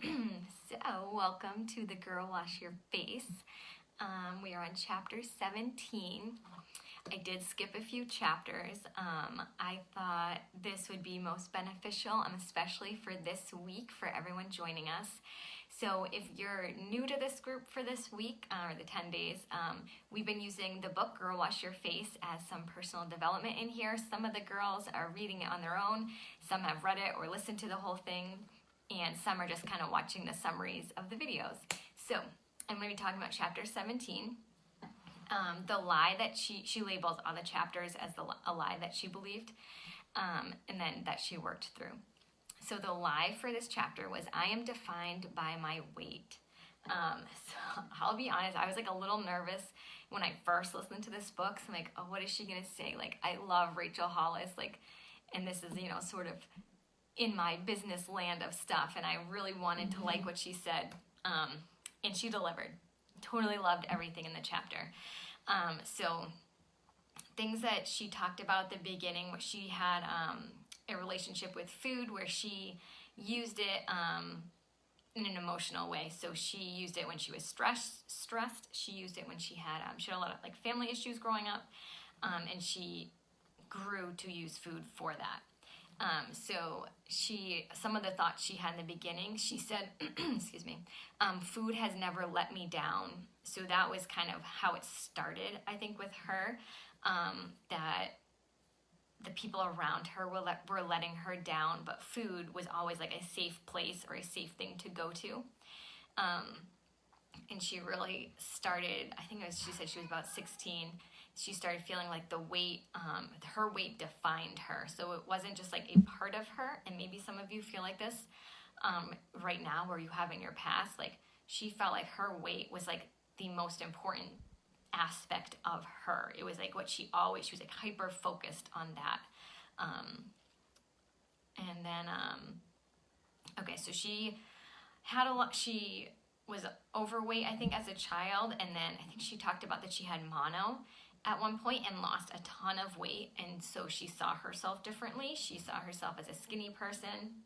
So, welcome to the Girl Wash Your Face. We are on chapter 17. I did skip a few chapters. I thought this would be most beneficial, especially for this week, for everyone joining us. So if you're new to this group for this week, or the 10 days, we've been using the book Girl Wash Your Face as some personal development in here. Some of the girls are reading it on their own, some have read it or listened to the whole thing, and some are just kind of watching the summaries of the videos. So I'm going to be talking about chapter 17. The lie that she labels all the chapters as a lie that she believed, and then that she worked through. So the lie for this chapter was, I am defined by my weight. So I'll be honest, I was like a little nervous when I first listened to this book. So I'm like, oh, what is she going to say? Like, I love Rachel Hollis, like, and this is, sort of in my business land of stuff. And I really wanted to like what she said. And she delivered. Totally loved everything in the chapter. So things that she talked about at the beginning, what she had, a relationship with food where she used it in an emotional way. So she used it when she was stressed. She used it when she had a lot of like family issues growing up, and she grew to use food for that. So some of the thoughts she had in the beginning, she said, excuse me, food has never let me down. So that was kind of how it started, I think, with her, that the people around her were letting her down, but food was always like a safe place or a safe thing to go to. And she really started, I think she said she was about 16, she started feeling like the weight, her weight defined her. So it wasn't just like a part of her, and maybe some of you feel like this right now, where you have in your past, like she felt like her weight was like the most important aspect of her. It was like what she was like hyper focused on that. And then, okay, so she was overweight, I think, as a child. And then I think she talked about that she had mono at one point and lost a ton of weight. And so she saw herself differently. She saw herself as a skinny person.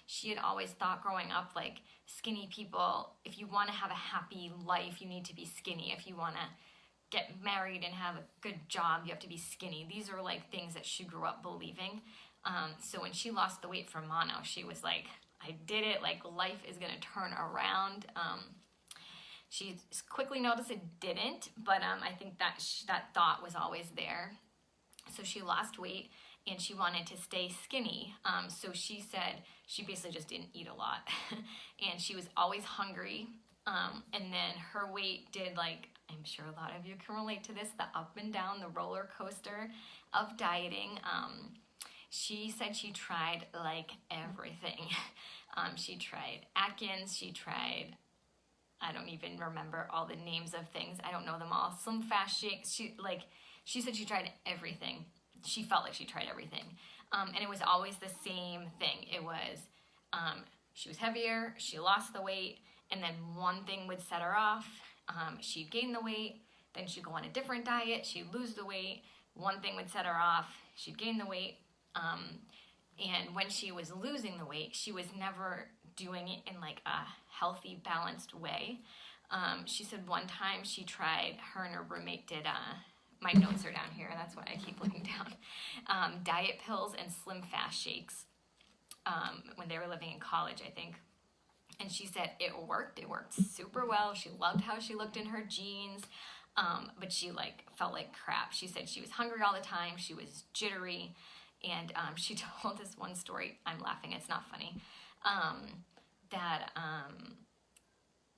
She had always thought growing up, like, skinny people, if you want to have a happy life, you need to be skinny. If you want to get married and have a good job, you have to be skinny. These are like things that she grew up believing. So when she lost the weight from mono, she was like, I did it, like life is going to turn around. She quickly noticed it didn't, but I think that that thought was always there. So she lost weight and she wanted to stay skinny. So she said she basically just didn't eat a lot. And she was always hungry. And then her weight did, like, I'm sure a lot of you can relate to this, the up and down, the roller coaster of dieting. She said she tried like everything. She tried Atkins, she tried, I don't even remember all the names of things. I don't know them all. Slim Fast shakes. She said she tried everything. She felt like she tried everything. And it was always the same thing. It was, she was heavier, she lost the weight, and then one thing would set her off. She'd gain the weight, then she'd go on a different diet, she'd lose the weight, one thing would set her off, she'd gain the weight, and when she was losing the weight, she was never doing it in like a healthy, balanced way. She said one time she tried, her and her roommate did, my notes are down here, that's why I keep looking down, diet pills and Slim Fast shakes, when they were living in college, I think. And she said it worked super well. She loved how she looked in her jeans, but she felt like crap. She said she was hungry all the time. She was jittery. And she told this one story. I'm laughing. It's not funny. That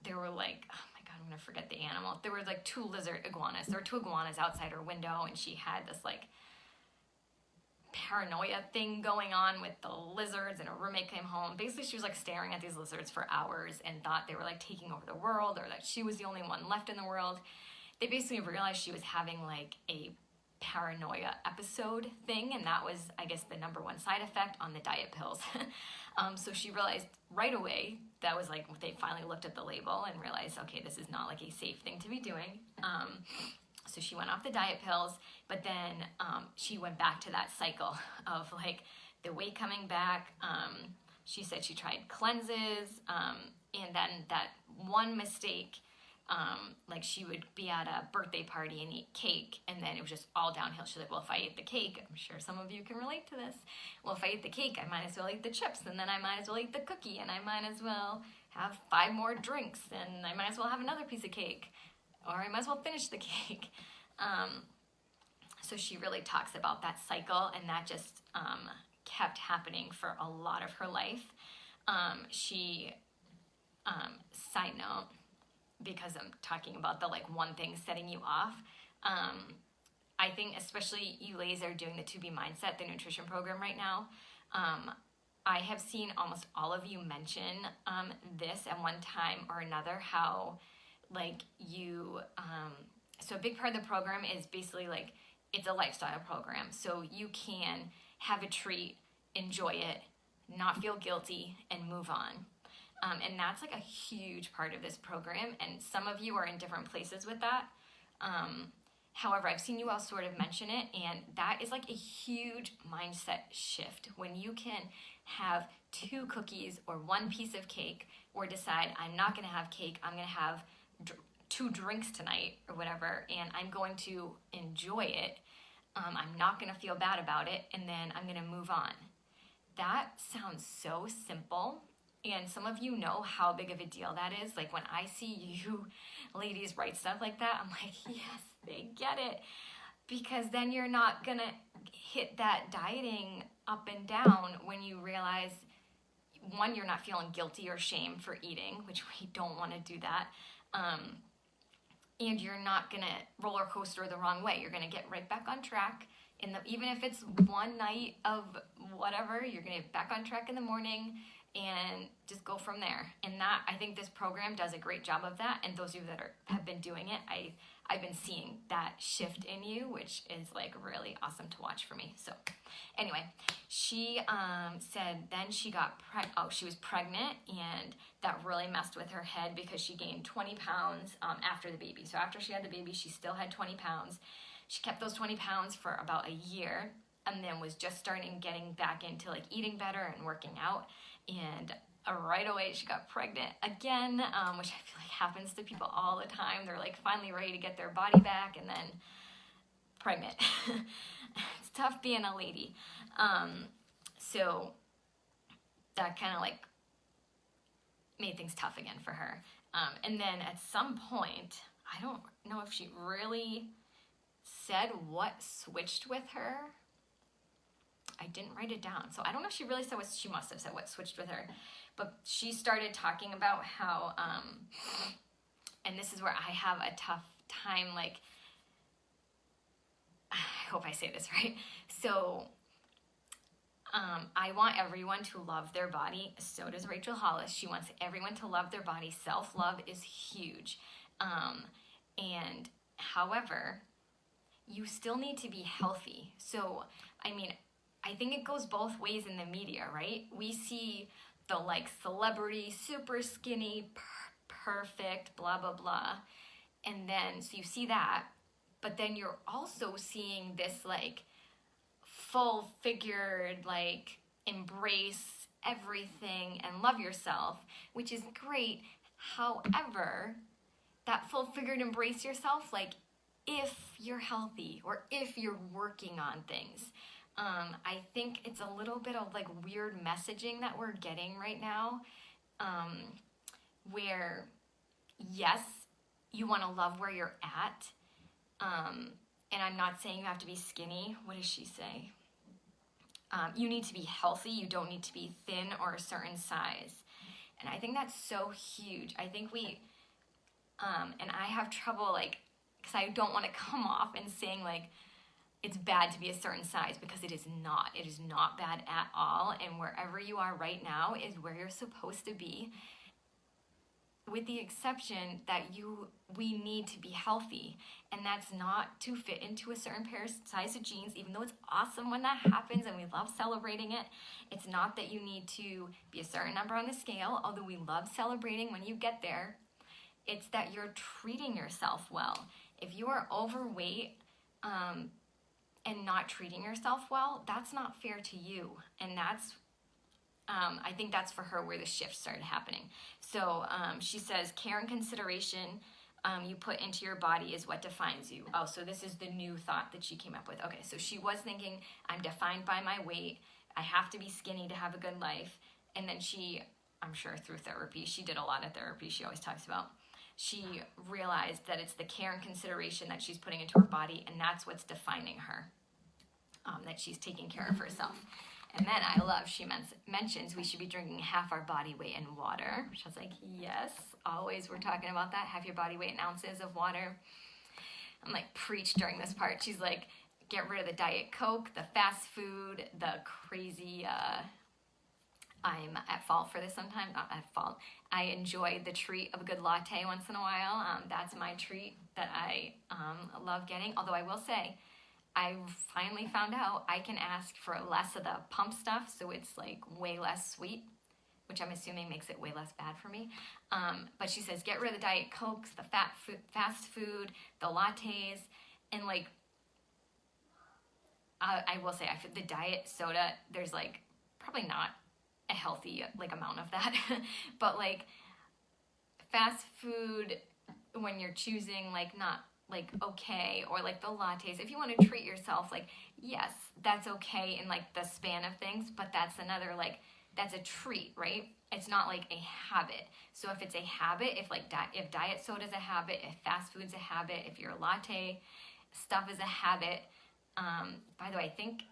there were like, oh my God, I'm going to forget the animal. There were like two iguanas. There were two iguanas outside her window. And she had this like paranoia thing going on with the lizards, and her roommate came home. Basically, she was like staring at these lizards for hours and thought they were like taking over the world, or that she was the only one left in the world. They basically realized she was having like a paranoia episode thing, and that was, I guess, the number one side effect on the diet pills. So she realized right away, that was like, they finally looked at the label and realized, okay, this is not like a safe thing to be doing. So she went off the diet pills, but then she went back to that cycle of like the weight coming back, She said she tried cleanses, and then that one mistake, like she would be at a birthday party and eat cake, and then it was just all downhill. She's like, well, if I ate the cake, I'm sure some of you can relate to this. Well, if I ate the cake, I might as well eat the chips, and then I might as well eat the cookie, and I might as well have 5 more drinks, and I might as well have another piece of cake, or I might as well finish the cake. So she really talks about that cycle, and that just kept happening for a lot of her life. Side note, because I'm talking about the like one thing setting you off, I think especially you ladies are doing the 2B Mindset, the nutrition program right now. I have seen almost all of you mention this at one time or another, how like you, so a big part of the program is basically like, it's a lifestyle program. So you can have a treat, enjoy it, not feel guilty, and move on. And that's like a huge part of this program. And some of you are in different places with that. However, I've seen you all sort of mention it, and that is like a huge mindset shift when you can have 2 cookies or 1 piece of cake, or decide I'm not going to have cake, I'm going to have 2 drinks tonight or whatever, and I'm going to enjoy it. I'm not going to feel bad about it, and then I'm going to move on. That sounds so simple, and some of you know how big of a deal that is. Like when I see you ladies write stuff like that, I'm like, yes, they get it. Because then you're not going to hit that dieting up and down when you realize, one, you're not feeling guilty or shame for eating, which we don't want to do that. And you're not going to roller coaster the wrong way. You're going to get right back on track. Even if it's one night of whatever, you're going to get back on track in the morning and just go from there. And that, I think this program does a great job of that. And those of you that have been doing it, I've been seeing that shift in you, which is like really awesome to watch for me. So anyway, she said then she she was pregnant, and that really messed with her head because she gained 20 pounds after the baby. So after she had the baby, she still had 20 pounds. She kept those 20 pounds for about a year, and then was just getting back into like eating better and working out. And right away she got pregnant again, which I feel like happens to people all the time. They're like finally ready to get their body back, and then pregnant. It's tough being a lady. So that kind of like made things tough again for her. And then at some point, I don't know if she really said what switched with her. I didn't write it down. So I don't know if she really said what, she must have said what switched with her. But she started talking about how, and this is where I have a tough time, like, I hope I say this right. So I want everyone to love their body. So does Rachel Hollis. She wants everyone to love their body. Self-love is huge. And however, you still need to be healthy. So, I mean, I think it goes both ways in the media, right? We see the like celebrity, super skinny, perfect, blah, blah, blah. And then, so you see that, but then you're also seeing this like full figured, like embrace everything and love yourself, which is great. However, that full figured embrace yourself, like if you're healthy or if you're working on things, I think it's a little bit of like weird messaging that we're getting right now, where yes, you want to love where you're at, and I'm not saying you have to be skinny. What does she say? You need to be healthy. You don't need to be thin or a certain size. And I think that's so huge. I think we, and I have trouble like, because I don't want to come off and saying like, it's bad to be a certain size, because it is not. It is not bad at all. And wherever you are right now is where you're supposed to be, with the exception that we need to be healthy. And that's not to fit into a certain size of jeans, even though it's awesome when that happens and we love celebrating it. It's not that you need to be a certain number on the scale, although we love celebrating when you get there. It's that you're treating yourself well. If you are overweight, and not treating yourself well, that's not fair to you. And that's I think that's for her where the shift started happening. So she says, care and consideration you put into your body is what defines you. Oh, so this is the new thought that she came up with. Okay, so she was thinking, I'm defined by my weight. I have to be skinny to have a good life. And then she, I'm sure through therapy, she did a lot of therapy, she always talks about, she realized that it's the care and consideration that she's putting into her body, and that's what's defining her, that she's taking care of herself. And then I love, she mentions we should be drinking half our body weight in water, which I was like, yes, always we're talking about that, half your body weight in ounces of water. I'm like, preach during this part. She's like, get rid of the Diet Coke, the fast food, the crazy, I'm at fault for this sometimes, not at fault. I enjoy the treat of a good latte once in a while. That's my treat that I love getting. Although I will say, I finally found out I can ask for less of the pump stuff, so it's like way less sweet, which I'm assuming makes it way less bad for me. But she says, get rid of the Diet Cokes, the fast food, the lattes, and like, I will say, the diet soda, there's like probably not a healthy like amount of that, but like fast food, when you're choosing like not like okay, or like the lattes, if you want to treat yourself, like yes, that's okay in like the span of things, but that's another like, that's a treat, right? It's not like a habit. So if it's a habit, if like if diet soda is a habit, if fast food's a habit, if your latte stuff is a habit, by the way, I think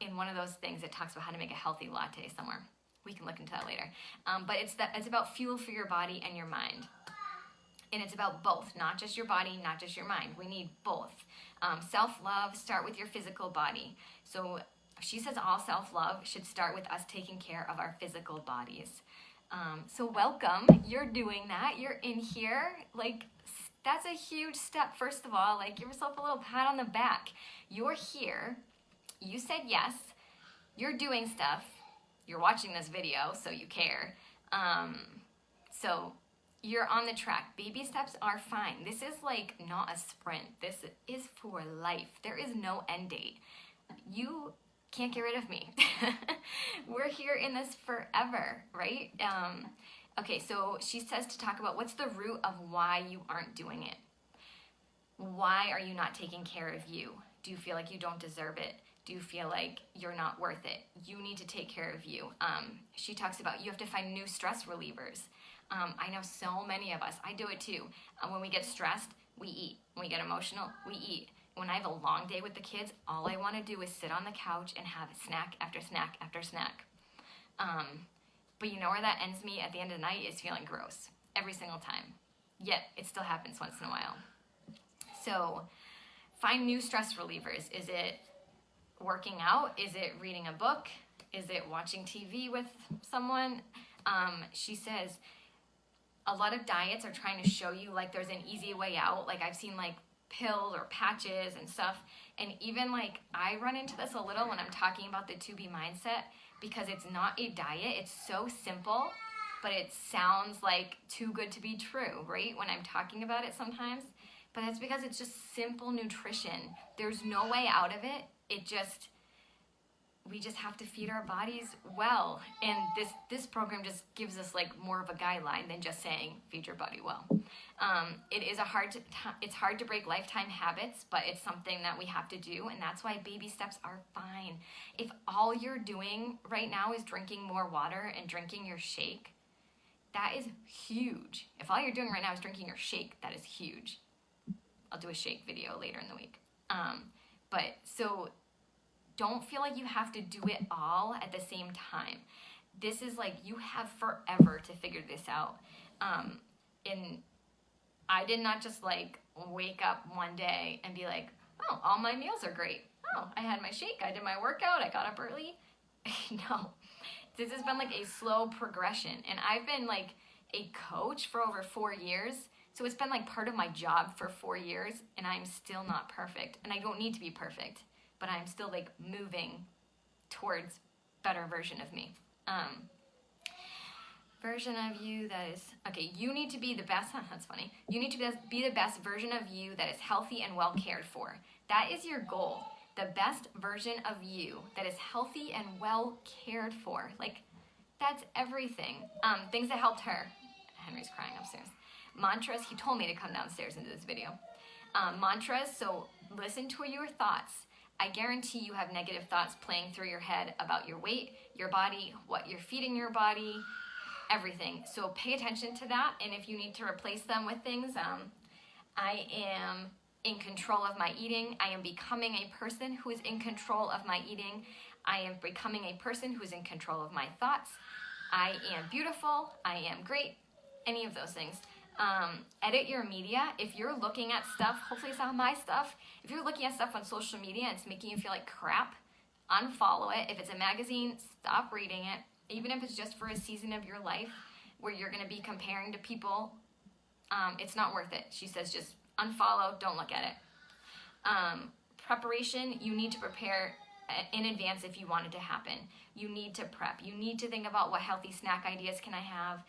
in one of those things it talks about how to make a healthy latte somewhere. We can look into that later. But it's about fuel for your body and your mind. And it's about both, not just your body, not just your mind. We need both. Self-love, start with your physical body. So she says all self-love should start with us taking care of our physical bodies. So welcome, you're doing that. You're in here. Like, that's a huge step, first of all. Like, give yourself a little pat on the back. You're here. You said yes. You're doing stuff. You're watching this video, so you care. So you're on the track. Baby steps are fine. This is like not a sprint. This is for life. There is no end date. You can't get rid of me. We're here in this forever, right? Okay, so she says to talk about what's the root of why you aren't doing it. Why are you not taking care of you? Do you feel like you don't deserve it? Do you feel like you're not worth it? You need to take care of you. She talks about you have to find new stress relievers. I know so many of us, I do it too. When we get stressed, we eat. When we get emotional, we eat. When I have a long day with the kids, all I want to do is sit on the couch and have snack after snack after snack. But you know where that ends me at the end of the night is feeling gross every single time. Yet it still happens once in a while. So find new stress relievers. Is it working out? Is it reading a book? Is it watching TV with someone? She says a lot of diets are trying to show you like there's an easy way out. Like I've seen like pills or patches and stuff. And even like I run into this a little when I'm talking about the 2B mindset, because it's not a diet. It's so simple, but it sounds like too good to be true, right? When I'm talking about it sometimes. But that's because it's just simple nutrition. There's no way out of it. We just have to feed our bodies well. And this program just gives us like more of a guideline than just saying feed your body well. It's hard to break lifetime habits, but it's something that we have to do, and that's why baby steps are fine. If all you're doing right now is drinking more water and drinking your shake, that is huge. If all you're doing right now is drinking your shake, that is huge. I'll do a shake video later in the week. But so don't feel like you have to do it all at the same time. This is like, you have forever to figure this out. And I did not just like wake up one day and be like, oh, all my meals are great. Oh, I had my shake, I did my workout, I got up early. No, this has been like a slow progression. And I've been like a coach for over 4 years. So it's been like part of my job for 4 years, and I'm still not perfect. And I don't need to be perfect, but I'm still like moving towards better version of me. Version of you that is, okay, you need to be the best, that's funny. You need to be the best version of you that is healthy and well cared for. That is your goal. The best version of you that is healthy and well cared for. Like, That's everything. Things that helped her. Henry's crying upstairs. Mantras. He told me to come downstairs into this video. Mantras. So listen to your thoughts. I guarantee you have negative thoughts playing through your head about your weight, your body, what you're feeding your body, everything. So pay attention to that. And if you need to replace them with things, I am in control of my eating. I am becoming a person who is in control of my eating. I am becoming a person who is in control of my thoughts. I am beautiful. I am great. Any of those things. Edit your media. If you're looking at stuff, hopefully it's not my stuff. If you're looking at stuff on social media and it's making you feel like crap, unfollow it. If it's a magazine, stop reading it. Even if it's just for a season of your life where you're going to be comparing to people, it's not worth it. She says just unfollow, don't look at it. Preparation, you need to prepare in advance if you want it to happen. You need to prep. You need to think about what healthy snack ideas can I have.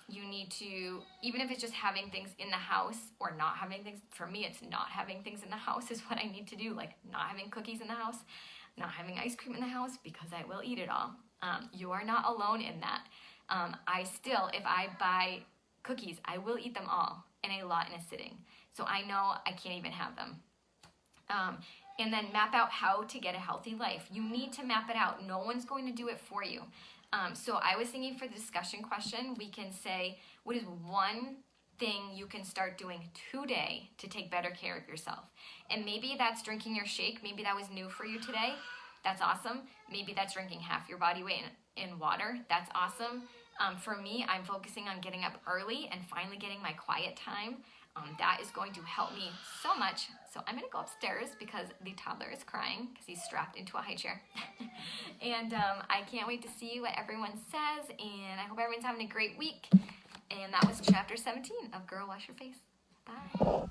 You need to, even if it's just having things in the house or not having things, for me it's not having things in the house is what I need to do, like not having cookies in the house, not having ice cream in the house, because I will eat it all. You are not alone in that. I still, if I buy cookies, I will eat them all and a lot in a sitting. So I know I can't even have them. And then map out how to get a healthy life. You need to map it out. No one's going to do it for you. So I was thinking for the discussion question, we can say, what is one thing you can start doing today to take better care of yourself? And maybe that's drinking your shake. Maybe that was new for you today. That's awesome. Maybe that's drinking half your body weight in water. That's awesome. For me, I'm focusing on getting up early and finally getting my quiet time. That is going to help me so much. So I'm going to go upstairs because the toddler is crying because he's strapped into a high chair. And I can't wait to see what everyone says. And I hope everyone's having a great week. And that was chapter 17 of Girl Wash Your Face. Bye.